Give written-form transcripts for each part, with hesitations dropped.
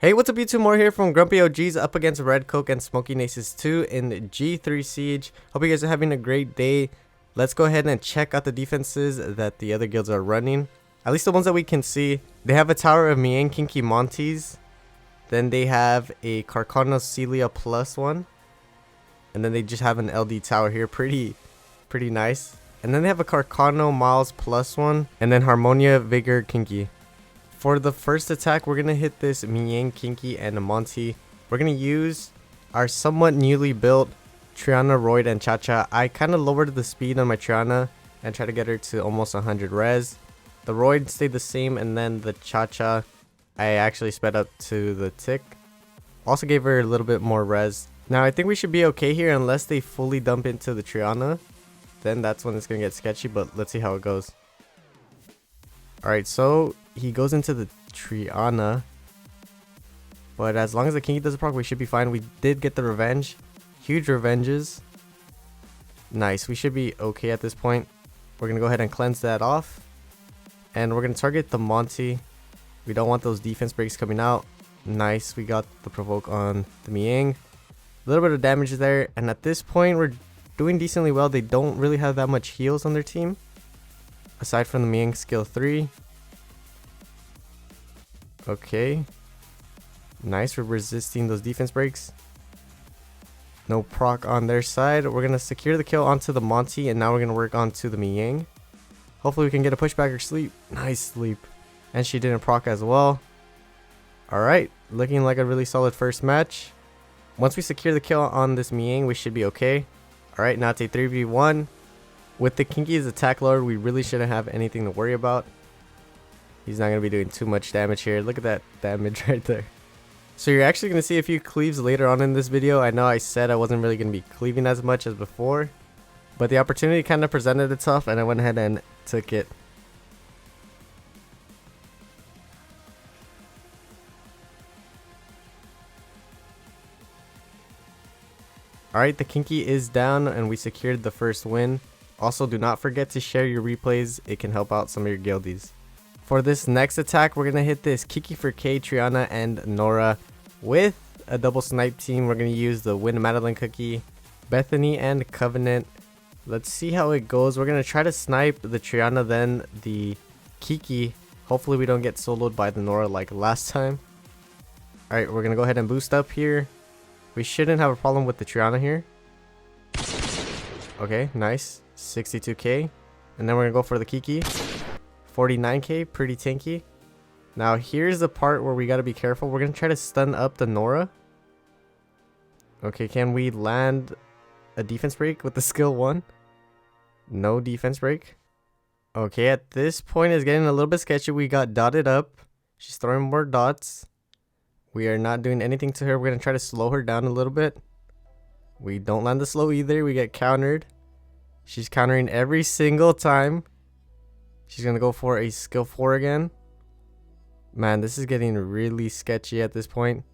Hey, what's up YouTube? More here from Grumpy OGs up against RedCoke and Smokin Aces 2 in G3 Siege. Hope you guys are having a great day. Let's go ahead and check out the defenses that the other guilds are running. At least the ones that we can see. They have a tower of Mihyang, Kinki, Montes. Then they have a Carcano Celia plus one. And then they just have an LD tower here. Pretty nice. And then they have a Carcano Miles plus one. And then Harmonia, Vigor, Kinki. For the first attack, we're going to hit this Mihyang, Kinki, and Monte. We're going to use our somewhat newly built Triana, Royd, and Cha-Cha. I kind of lowered the speed on my Triana and tried to get her to almost 100 res. The Royd stayed the same, and then the Cha-Cha, I actually sped up to the tick. Also gave her a little bit more res. Now, I think we should be okay here unless they fully dump into the Triana. Then that's when it's going to get sketchy, but let's see how it goes. Alright, so he goes into the Triana, but as long as the Kinki doesn't proc, we should be fine. We did get the revenge. Huge revenges. Nice. We should be okay at this point. We're going to go ahead and cleanse that off. And we're going to target the Monte. We don't want those defense breaks coming out. Nice. We got the provoke on the Mihyang. A little bit of damage there. And at this point, we're doing decently well. They don't really have that much heals on their team, aside from the Mihyang skill 3. Okay. Nice. We're resisting those defense breaks. No proc on their side. We're going to secure the kill onto the Monte, and now we're going to work onto the Mihyang. Hopefully we can get a pushback or sleep. Nice sleep. And she didn't proc as well. Alright. Looking like a really solid first match. Once we secure the kill on this Mihyang, we should be okay. Alright, now it's a 3v1. With the Kinki's attack lowered, we really shouldn't have anything to worry about. He's not going to be doing too much damage here. Look at that damage right there. So you're actually going to see a few cleaves later on in this video. I know I said I wasn't really going to be cleaving as much as before, but the opportunity kind of presented itself and I went ahead and took it. Alright, the Kinki is down and we secured the first win. Also, do not forget to share your replays. It can help out some of your guildies. For this next attack, we're going to hit this Kiki for K, Triana, and Nora. With a double snipe team, we're going to use the Wind Madeline Cookie, Bethany, and Covenant. Let's see how it goes. We're going to try to snipe the Triana, then the Kiki. Hopefully we don't get soloed by the Nora like last time. Alright, we're going to go ahead and boost up here. We shouldn't have a problem with the Triana here. Okay, nice. 62k. And then we're going to go for the Kiki. 49k, pretty tanky. Now here's the part where we got to be careful. We're going to try to stun up the Nora. Okay, can we land a defense break with the skill 1? No defense break. Okay, at this point it's getting a little bit sketchy. We got dotted up. She's throwing more dots. We are not doing anything to her. We're going to try to slow her down a little bit. We don't land the slow either. We get countered. She's countering every single time. She's going to go for a skill 4 again. Man, this is getting really sketchy at this point.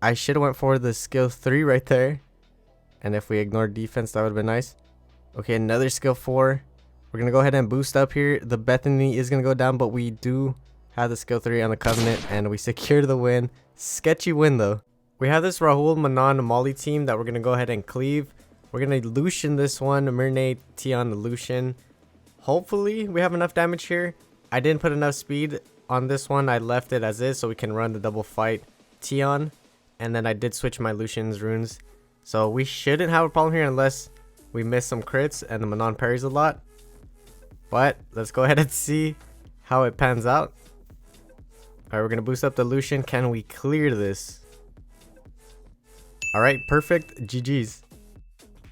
I should have went for the skill 3 right there. And if we ignore defense, that would have been nice. Okay, another skill 4. We're going to go ahead and boost up here. The Bethany is going to go down, but we do have the skill 3 on the Covenant. And we secure the win. Sketchy win though. We have this Rahul, Manan, Molly team that we're going to go ahead and cleave. We're going to Lucian this one. Myrne, Tion, Lucian. Hopefully we have enough damage here. I didn't put enough speed on this one. I left it as is so we can run the double fight Tion. And then I did switch my Lucian's runes. So we shouldn't have a problem here unless we miss some crits and the Manon parries a lot. But let's go ahead and see how it pans out. Alright, we're going to boost up the Lucian. Can we clear this? Alright, perfect. GG's.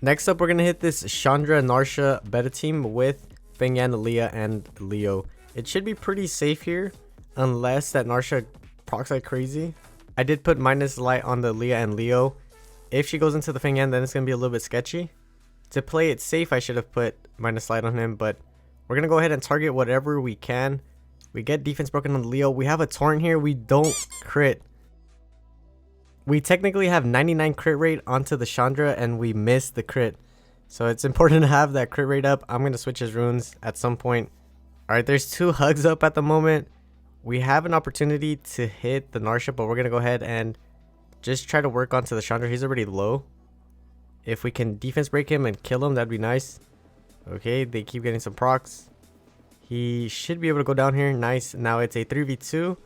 Next up, we're going to hit this Chandra Narsha beta team with Fengyan, Leah, and Leo. It should be pretty safe here, unless that Narsha procs like crazy. I did put minus light on the Leah and Leo. If she goes into the Fengyan, then it's going to be a little bit sketchy. To play it safe, I should have put minus light on him, but we're going to go ahead and target whatever we can. We get defense broken on the Leo. We have a torrent here. We don't crit. We technically have 99 crit rate onto the Chandra, and we missed the crit. So it's important to have that crit rate up. I'm going to switch his runes at some point. Alright, there's 2 hugs up at the moment. We have an opportunity to hit the Narsha, but we're going to go ahead and just try to work onto the Chandra. He's already low. If we can defense break him and kill him, that'd be nice. Okay, they keep getting some procs. He should be able to go down here. Nice. Now it's a 3v2.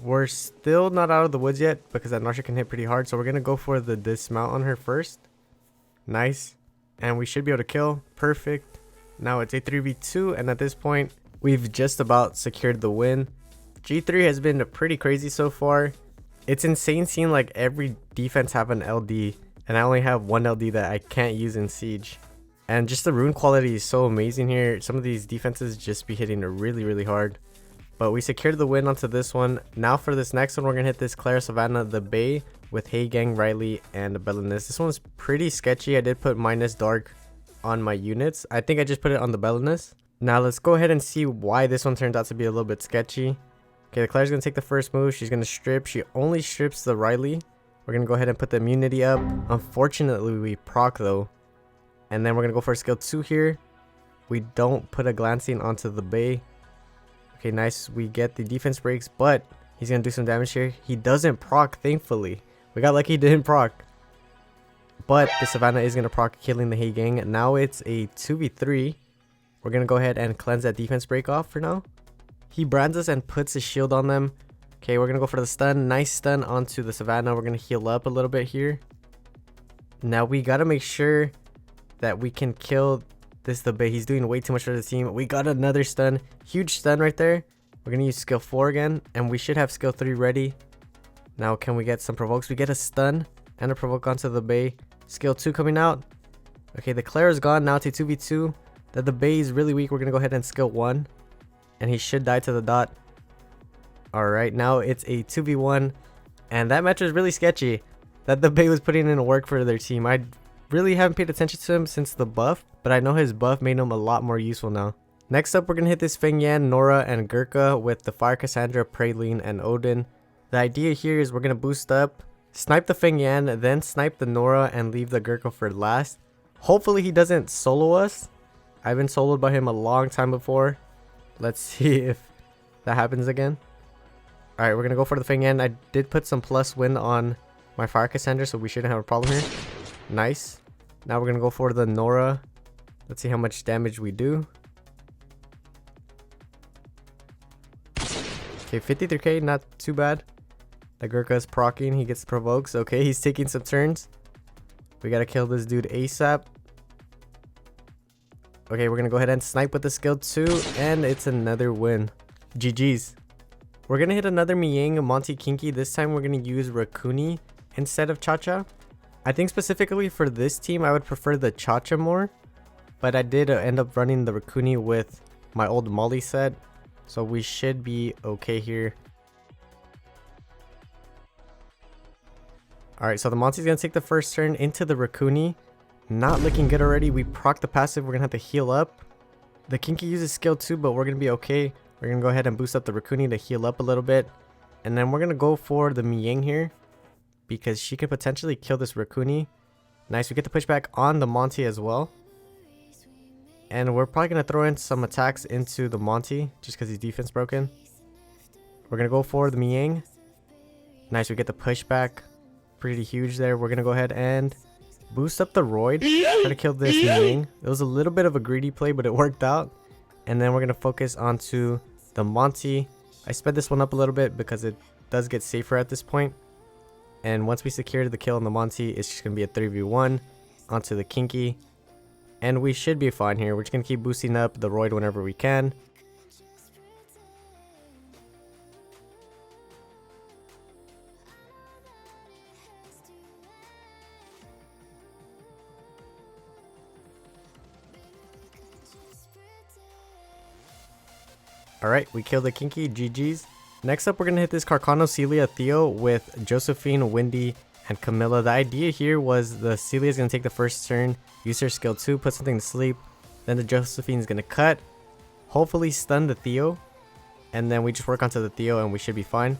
We're still not out of the woods yet because that Narsha can hit pretty hard. So we're going to go for the dismount on her first. Nice. And we should be able to kill. Perfect. Now it's a 3v2. And at this point, we've just about secured the win. G3 has been pretty crazy so far. It's insane seeing like every defense have an LD. And I only have one LD that I can't use in Siege. And just the rune quality is so amazing here. Some of these defenses just be hitting really, really hard. But we secured the win onto this one. Now for this next one, we're going to hit this Clara Savannah, the Bay, with Mihyang, Riley, and Bellinus. This one's pretty sketchy. I did put minus dark on my units. I think I just put it on the Bellinus. Now let's go ahead and see why this one turned out to be a little bit sketchy. Okay, the Clara's going to take the first move. She's going to strip. She only strips the Riley. We're going to go ahead and put the immunity up. Unfortunately, we proc though. And then we're going to go for skill 2 here. We don't put a glancing onto the Bay. Okay, nice. We get the defense breaks, but he's going to do some damage here. He doesn't proc, thankfully. We got lucky he didn't proc. But the Savannah is going to proc, killing the Mihyang. Now it's a 2v3. We're going to go ahead and cleanse that defense break off for now. He brands us and puts his shield on them. Okay, we're going to go for the stun. Nice stun onto the Savannah. We're going to heal up a little bit here. Now we got to make sure that we can kill this the Bay. He's doing way too much for the team. We got another stun. Huge stun right there. We're going to use skill 4 again. And we should have skill 3 ready. Now can we get some provokes? We get a stun and a provoke onto the Bay. Skill 2 coming out. Okay, the Clara's gone. Now it's a 2v2. That the Bay is really weak. We're going to go ahead and skill 1. And he should die to the dot. Alright, now it's a 2v1. And that match was really sketchy. That the Bay was putting in work for their team. I really haven't paid attention to him since the buff, but I know his buff made him a lot more useful now. Next up, we're going to hit this Feng Yan, Nora, and Gurkha with the Fire Cassandra, Praline, and Odin. The idea here is we're going to boost up, snipe the Feng Yan, then snipe the Nora, and leave the Gurkha for last. Hopefully he doesn't solo us. I've been soloed by him a long time before. Let's see if that happens again. Alright, we're going to go for the Feng Yan. I did put some plus win on my Fire Cassandra, so we shouldn't have a problem here. Nice. Now we're going to go for the Nora. Let's see how much damage we do. Okay, 53k, not too bad. The Gurkha is proccing. He gets provokes. Okay, he's taking some turns. We got to kill this dude ASAP. Okay, we're going to go ahead and snipe with the skill 2. And it's another win. GG's. We're going to hit another Mihyang, Monte, Kinki. This time we're going to use Rakuni instead of Cha-Cha. I think specifically for this team, I would prefer the Cha-Cha more. But I did end up running the Rakuni with my old Molly set. So we should be okay here. Alright, so the Monte's going to take the first turn into the Rakuni. Not looking good already. We proc the passive. We're going to have to heal up. The Kinki uses skill 2, but we're going to be okay. We're going to go ahead and boost up the Rakuni to heal up a little bit. And then we're going to go for the Mihyang here, because she could potentially kill this Rakuni. Nice, we get the pushback on the Monte as well. And we're probably going to throw in some attacks into the Monte, just because he's defense broken. We're going to go for the Mihyang. Nice, we get the pushback. Pretty huge there. We're going to go ahead and boost up the Roid. Try to kill this Mihyang. It was a little bit of a greedy play, but it worked out. And then we're going to focus onto the Monte. I sped this one up a little bit because it does get safer at this point. And once we secure the kill on the Monte, it's just going to be a 3v1 onto the Kinki. And we should be fine here. We're just going to keep boosting up the Roid whenever we can. Alright, we killed the Kinki. GG's. Next up, we're going to hit this Carcano, Celia, Theo with Josephine, Wendy, and Camilla. The idea here was the Celia is going to take the first turn, use her skill 2, put something to sleep. Then the Josephine is going to cut, hopefully stun the Theo. And then we just work onto the Theo and we should be fine.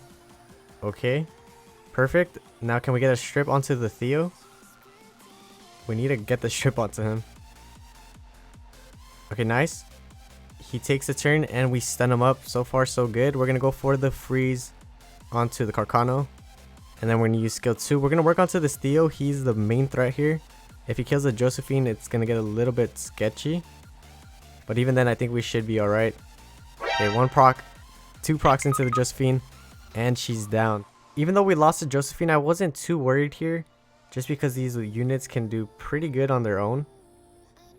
Okay, perfect. Now can we get a strip onto the Theo? We need to get the strip onto him. Okay, nice. he takes a turn and we stun him up. So far so good. We're gonna go for the freeze onto the Carcano, and then we're gonna use skill 2. We're gonna work onto this Theo. He's the main threat here. If he kills the Josephine, it's gonna get a little bit sketchy, but even then I think we should be all right. Okay, 1 proc, 2 procs into the Josephine, and she's down. Even though we lost to Josephine, I wasn't too worried here, just because these units can do pretty good on their own.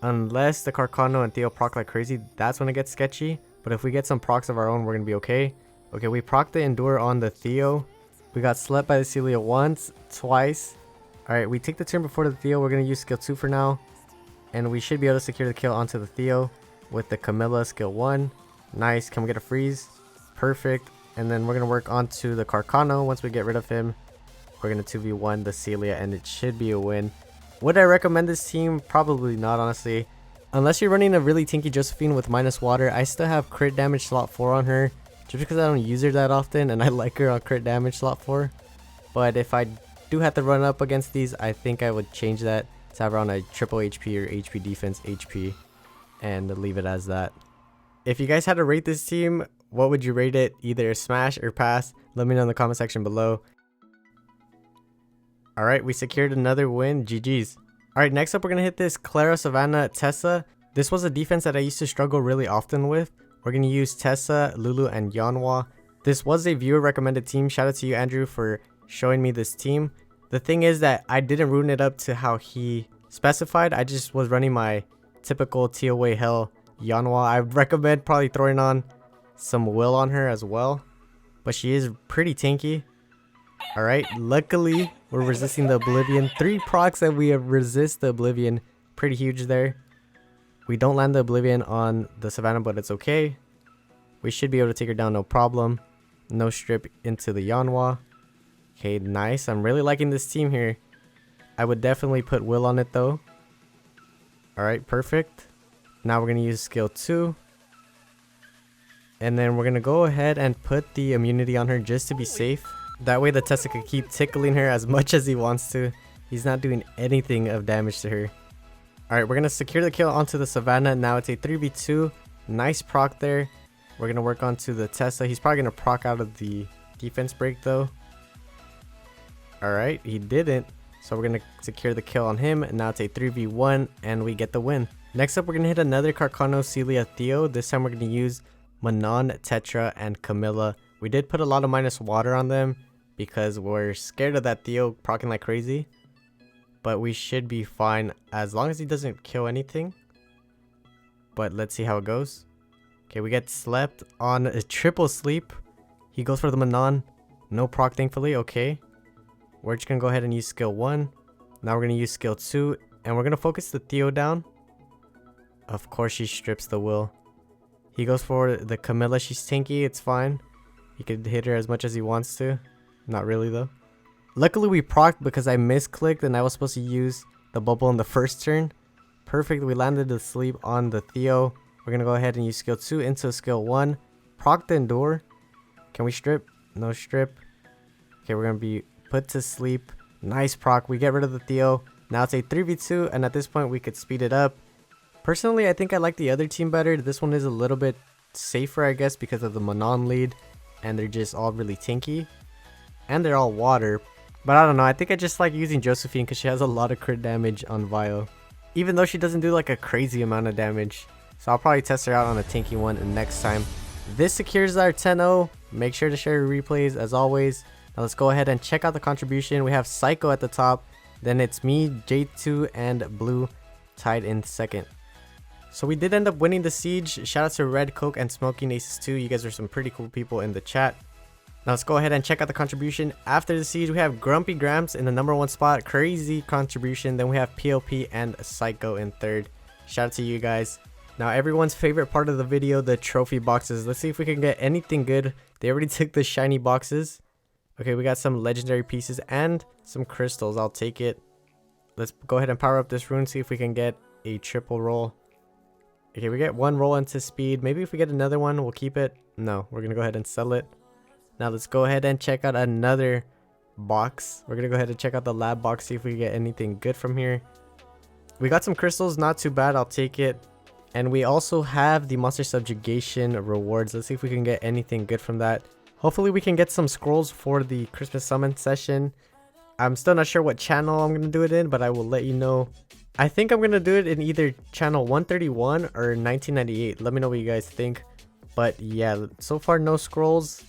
Unless the Carcano and Theo proc like crazy, that's when it gets sketchy. But if we get some procs of our own, we're gonna be okay. Okay, we proc the Endure on the Theo. We got slept by the Celia once, twice. Alright, we take the turn before the Theo. We're gonna use skill 2 for now, and we should be able to secure the kill onto the Theo with the Camilla skill 1. Nice. Can we get a freeze? Perfect. And then we're gonna work onto the Carcano. Once we get rid of him, we're gonna 2v1 the Celia, and it should be a win. Would I recommend this team? Probably not, honestly. Unless you're running a really tanky Josephine with minus water. I still have crit damage slot 4 on her, just because I don't use her that often, and I like her on crit damage slot 4. But if I do have to run up against these, I think I would change that to have her on a triple HP or HP defense HP, and leave it as that. If you guys had to rate this team, what would you rate it? Either a smash or pass? Let me know in the comment section below. Alright, we secured another win. GG's. Alright, next up we're going to hit this Clara, Savannah, Tessa. This was a defense that I used to struggle really often with. We're going to use Tessa, Lulu, and Yanhua. This was a viewer recommended team. Shout out to you, Andrew, for showing me this team. The thing is that I didn't ruin it up to how he specified. I just was running my typical TOA hell Yanhua. I recommend probably throwing on some will on her as well, but she is pretty tanky. Alright, luckily we're resisting the Oblivion. 3 procs and we resist the Oblivion. Pretty huge there. We don't land the Oblivion on the Savannah, but it's okay. We should be able to take her down, no problem. No strip into the Yanhua. Okay, nice. I'm really liking this team here. I would definitely put will on it though. Alright, perfect. Now we're going to use skill 2. And then we're going to go ahead and put the immunity on her just to be safe. That way the Tessa can keep tickling her as much as he wants to. He's not doing anything of damage to her. Alright, we're going to secure the kill onto the Savannah. Now it's a 3v2. Nice proc there. We're going to work onto the Tessa. He's probably going to proc out of the defense break though. Alright, he didn't. So we're going to secure the kill on him. And now it's a 3v1 and we get the win. Next up, we're going to hit another Carcano, Celia, Theo. This time we're going to use Manon, Tetra, and Camilla. We did put a lot of minus water on them because we're scared of that Theo proccing like crazy. But we should be fine as long as he doesn't kill anything. But let's see how it goes. Okay, we get slept on a triple sleep. He goes for the Manon. No proc, thankfully. Okay. We're just going to go ahead and use skill 1. Now we're going to use skill 2. And we're going to focus the Theo down. Of course, she strips the will. He goes for the Camilla. She's tanky. It's fine. He could hit her as much as he wants to. Not really, though. Luckily, we procced because I misclicked and I was supposed to use the bubble in the first turn. Perfect. We landed the sleep on the Theo. We're going to go ahead and use skill 2 into skill 1. Proc the Endure. Can we strip? No strip. Okay, we're going to be put to sleep. Nice proc. We get rid of the Theo. Now it's a 3v2 and at this point we could speed it up. Personally, I think I like the other team better. This one is a little bit safer, I guess, because of the Manon lead. And they're just all really tanky. And they're all water. But I don't know. I think I just like using Josephine because she has a lot of crit damage on Vio. Even though she doesn't do like a crazy amount of damage. So I'll probably test her out on a tanky one next time. This secures our 10-0. Make sure to share your replays as always. Now let's go ahead and check out the contribution. We have Psycho at the top. Then it's me, J2, and Blue tied in second. So we did end up winning the siege. Shout out to RedCoke and Smokin Aces 2. You guys are some pretty cool people in the chat. Now let's go ahead and check out the contribution. After the siege, we have Grumpy Gramps in the #1 spot. Crazy contribution. Then we have PLP and Psycho in third. Shout out to you guys. Now everyone's favorite part of the video, the trophy boxes. Let's see if we can get anything good. They already took the shiny boxes. Okay, we got some legendary pieces and some crystals. I'll take it. Let's go ahead and power up this rune. See if we can get a triple roll. Okay, we get 1 roll into speed. Maybe if we get another one, we'll keep it. No, we're going to go ahead and sell it. Now let's go ahead and check out another box. We're going to go ahead and check out the lab box. See if we get anything good from here. We got some crystals. Not too bad. I'll take it. And we also have the monster subjugation rewards. Let's see if we can get anything good from that. Hopefully we can get some scrolls for the Christmas summon session. I'm still not sure what channel I'm going to do it in, but I will let you know. I think I'm going to do it in either channel 131 or 1998. Let me know what you guys think. But yeah, so far no scrolls.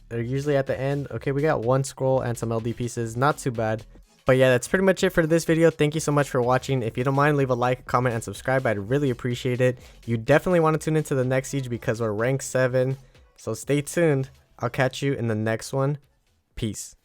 They're usually at the end. Okay, we got one scroll and some LD pieces. Not too bad. But yeah, that's pretty much it for this video. Thank you so much for watching. If you don't mind, leave a like, comment, and subscribe. I'd really appreciate it. You definitely want to tune into the next siege because we're rank 7. So stay tuned. I'll catch you in the next one. Peace.